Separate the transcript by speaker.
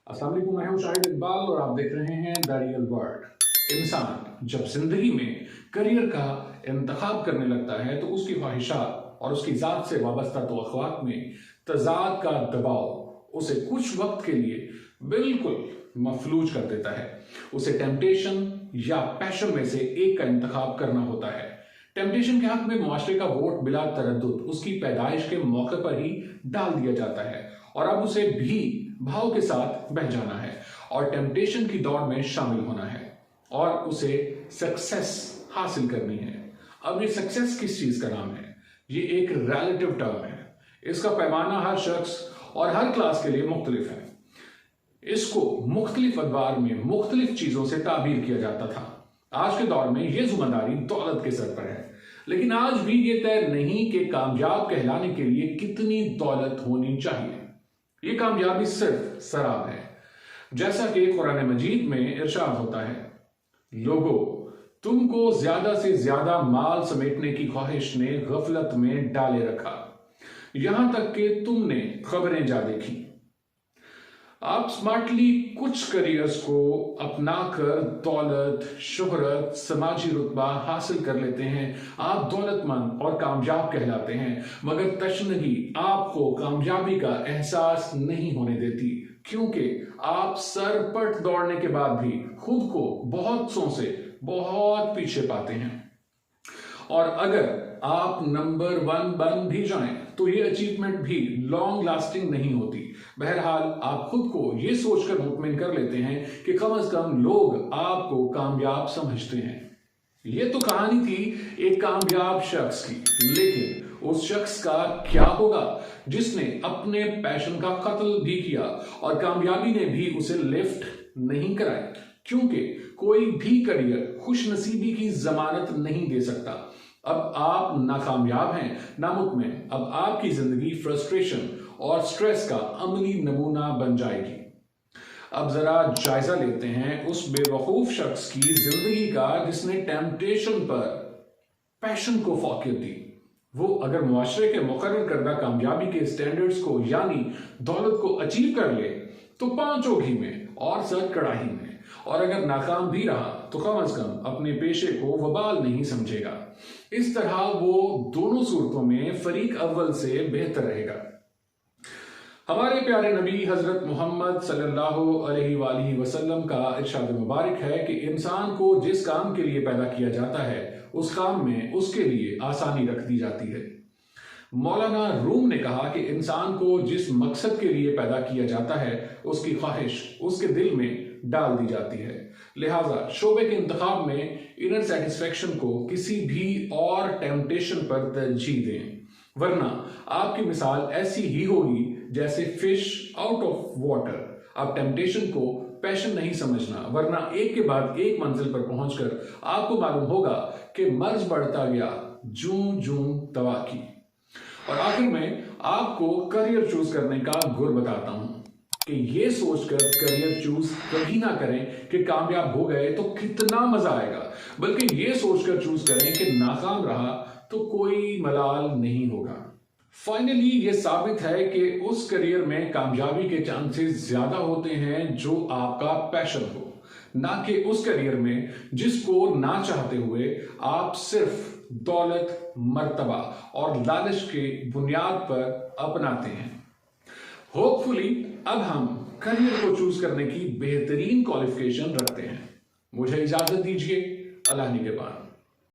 Speaker 1: अस्सलाम वालेकुम, मैं हूं शाहिद इकबाल और आप देख रहे हैं द रियल वर्ल्ड। इंसान जब जिंदगी में करियर का इंतखाब करने लगता है तो उसकी ख्वाहिशात और उसकी ज़ात से वाबस्ता तवक्कुआत में तजाद का दबाव उसे कुछ वक्त के लिए बिल्कुल मफलूज कर देता है। उसे टेम्पटेशन या पैशन में से एक का इंतखाब करना होता है। टेम्पटेशन के हक में मुआशरे का वोट बिला तरद्दुद उसकी पैदाइश के मौके पर ही डाल दिया जाता है और अब उसे भी भाव के साथ बह जाना है और टेम्पटेशन की दौड़ में शामिल होना है और उसे सक्सेस हासिल करनी है। अब ये सक्सेस किस चीज का नाम है? ये एक रिलेटिव टर्म है। इसका पैमाना हर शख्स और हर क्लास के लिए मुख्तलिफ है। इसको मुख्तलिफ अदवार में मुख्तलिफ चीजों से ताबीर किया जाता था। आज के दौर में यह जिम्मेदारी दौलत के सर पर है, लेकिन आज भी ये तय नहीं कि कामयाब कहलाने के लिए कितनी दौलत होनी चाहिए। ये कामयाबी सिर्फ शराब है। जैसा कि कुरान मजीद में इरशाद होता है, लोगों, तुमको ज्यादा से ज्यादा माल समेटने की ख्वाहिश ने गफलत में डाले रखा, यहां तक कि तुमने खबरें जा देखी। आप स्मार्टली कुछ करियर्स को अपनाकर दौलत, शोहरत, समाजी रुतबा हासिल कर लेते हैं। आप दौलतमंद और कामयाब कहलाते हैं, मगर तशनगी आपको कामयाबी का एहसास नहीं होने देती, क्योंकि आप सरपट दौड़ने के बाद भी खुद को बहुत सौ से बहुत पीछे पाते हैं। और अगर आप नंबर 1 बन भी जाएं तो ये अचीवमेंट भी लॉन्ग लास्टिंग नहीं होती। बहरहाल आप खुद को ये सोचकर मुतमिन कर लेते हैं कि कम से कम लोग आपको कामयाब समझते हैं। ये तो कहानी थी एक कामयाब शख्स की, लेकिन उस शख्स का क्या होगा जिसने अपने पैशन का कत्ल भी किया और कामयाबी ने भी उसे लिफ्ट नहीं कराई, क्योंकि कोई भी करियर खुशनसीबी की जमानत नहीं दे सकता। अब आप नाकामयाब हैं, नामुतमिन, अब आपकी जिंदगी फ्रस्ट्रेशन और स्ट्रेस का अमली नमूना बन जाएगी। अब जरा जायजा लेते हैं उस बेवकूफ शख्स की जिंदगी का जिसने टेम्पटेशन पर पैशन को फौकियत दी। वो अगर मुआशरे के मुकर्रर करदा कामयाबी के स्टैंडर्ड्स को यानी दौलत को अचीव कर ले तो 5 घी में और सर कड़ाही में, और अगर नाकाम भी रहा तो कम से कम अपने पेशे को वबाल नहीं समझेगा। इस तरह वो दोनों सूरतों में फरीक अव्वल से बेहतर रहेगा। हमारे प्यारे नबी हजरत मोहम्मद सल्लल्लाहु अलैहि वसल्लम का इरशाद मुबारक है कि इंसान को जिस काम के लिए पैदा किया जाता है उस काम में उसके लिए आसानी रख दी जाती है। मौलाना रूम ने कहा कि इंसान को जिस मकसद के लिए पैदा किया जाता है उसकी ख्वाहिश उसके दिल में डाल दी जाती है। लिहाजा शोबे के इंतखाब में इनर सेटिस्फेक्शन को किसी भी और टेम्पटेशन पर तरजीह दें, वरना आपकी मिसाल ऐसी ही होगी जैसे फिश आउट ऑफ वाटर। आप टेम्पटेशन को पैशन नहीं समझना, वरना एक के बाद एक मंजिल पर पहुंचकर आपको मालूम होगा कि मर्ज बढ़ता गया जूं जूं तवा की। और आखिर में आपको करियर चूज करने का गुर बताता हूं कि ये सोचकर करियर चूज कभी ना करें कि कामयाब हो गए तो कितना मजा आएगा, बल्कि ये सोचकर चूज करें कि नाकाम रहा तो कोई मलाल नहीं होगा। फाइनली ये साबित है कि उस करियर में कामयाबी के चांसेस ज्यादा होते हैं जो आपका पैशन हो, ना कि उस करियर में जिसको ना चाहते हुए आप सिर्फ दौलत, मर्तबा और लालच के बुनियाद पर अपनाते हैं। होपफुली अब हम करियर को चूज करने की बेहतरीन क्वालिफिकेशन रखते हैं। मुझे इजाजत दीजिए। अल्लाह निगहबान।